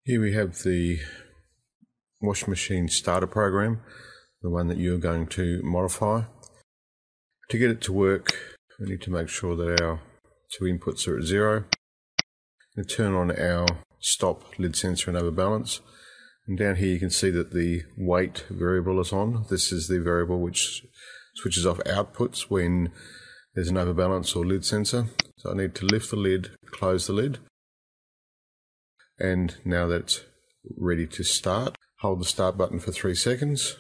Here we have the washing machine starter program, the one that you're going to modify. To get it to work, we need to make sure that our two inputs are at 0. And turn on our stop, lid sensor and overbalance. And down here you can see that the weight variable is on. This is the variable which switches off outputs when there's an overbalance or lid sensor. So I need to lift the lid, close the lid. And now that's ready to start, hold the start button for 3 seconds.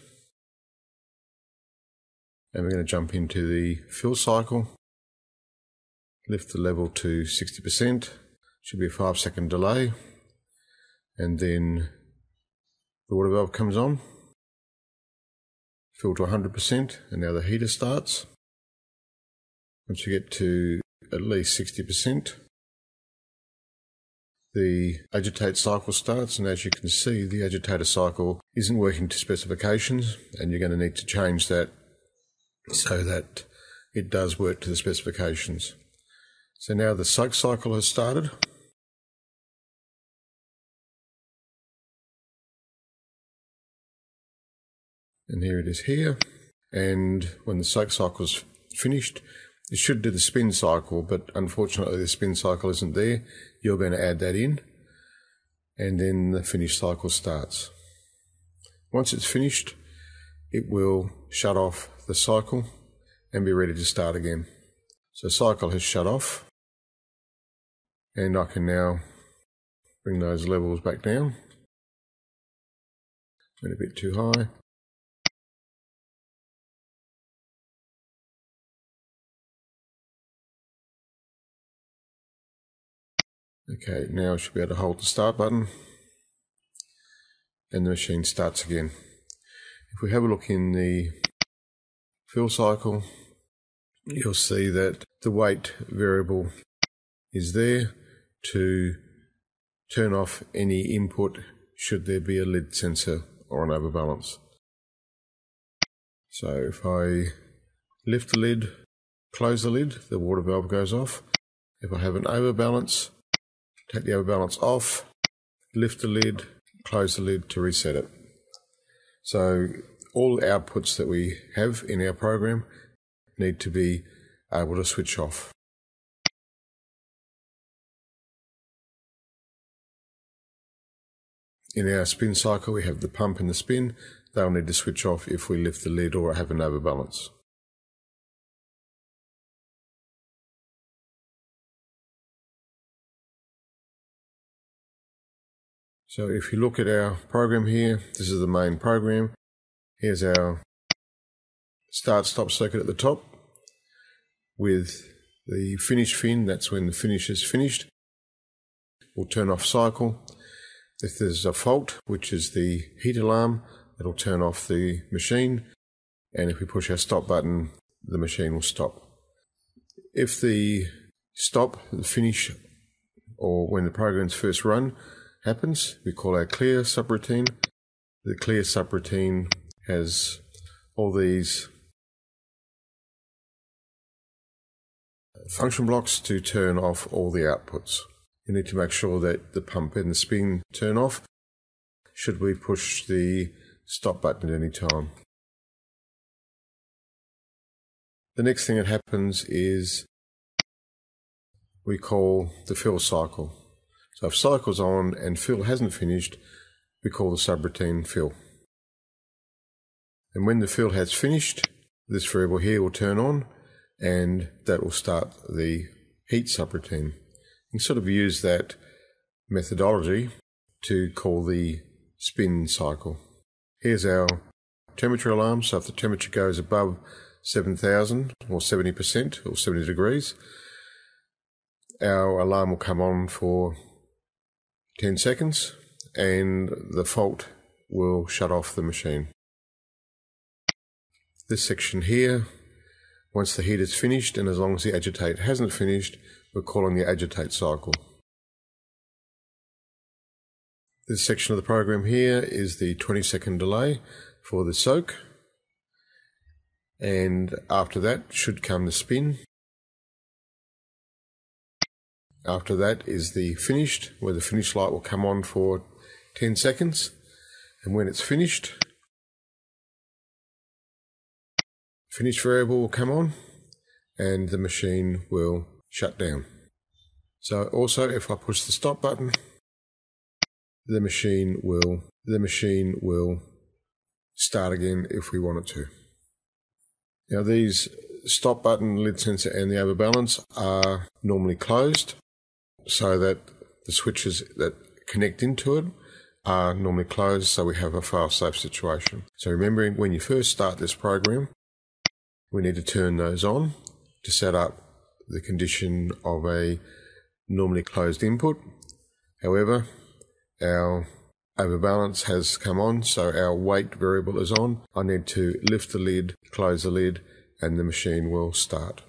And we're going to jump into the fill cycle. Lift the level to 60%. Should be a 5-second delay. And then the water valve comes on. Fill to 100%, and now the heater starts. Once you get to at least 60%, the agitate cycle starts, and as you can see, the agitator cycle isn't working to specifications, and you're going to need to change that so that it does work to the specifications. So now the soak cycle has started. And here it is here. And when the soak cycle is finished, it should do the spin cycle, but unfortunately the spin cycle isn't there. You're going to add that in, and then the finish cycle starts. Once it's finished, it will shut off the cycle and be ready to start again. So cycle has shut off, and I can now bring those levels back down. Went a bit too high. Okay, now I should be able to hold the start button and the machine starts again. If we have a look in the fill cycle, you'll see that the weight variable is there to turn off any input should there be a lid sensor or an overbalance. So if I lift the lid, close the lid, the water valve goes off. If I have an overbalance, take the overbalance off, lift the lid, close the lid to reset it. So all outputs that we have in our program need to be able to switch off. In our spin cycle, we have the pump and the spin. They'll need to switch off if we lift the lid or have an overbalance. So if you look at our program here, this is the main program. Here's our start-stop circuit at the top with the finish fin. That's when the finish is finished. We'll turn off cycle. If there's a fault, which is the heat alarm, it'll turn off the machine. And if we push our stop button, the machine will stop. If the stop, the finish, or when the program's first run, happens, we call our clear subroutine. The clear subroutine has all these function blocks to turn off all the outputs. You need to make sure that the pump and the spin turn off should we push the stop button at any time. The next thing that happens is we call the fill cycle. So if cycle's on and fill hasn't finished, we call the subroutine fill. And when the fill has finished, this variable here will turn on, and that will start the heat subroutine. You can sort of use that methodology to call the spin cycle. Here's our temperature alarm. So if the temperature goes above 7,000 or 70% or 70 degrees, our alarm will come on for 10 seconds and the fault will shut off the machine. This section here, once the heat is finished and as long as the agitate hasn't finished, we're calling the agitate cycle. This section of the program here is the 20-second delay for the soak, and after that should come the spin. After that is the finished, where the finish light will come on for 10 seconds, and when it's finished, finish variable will come on and the machine will shut down. So also if I push the stop button, the machine will start again if we want it to. Now these stop button, lid sensor and the overbalance are normally closed so that the switches that connect into it are normally closed, so we have a fail-safe situation. So remembering when you first start this program, we need to turn those on to set up the condition of a normally closed input. However, our overbalance has come on, so our weight variable is on. I need to lift the lid, close the lid, and the machine will start.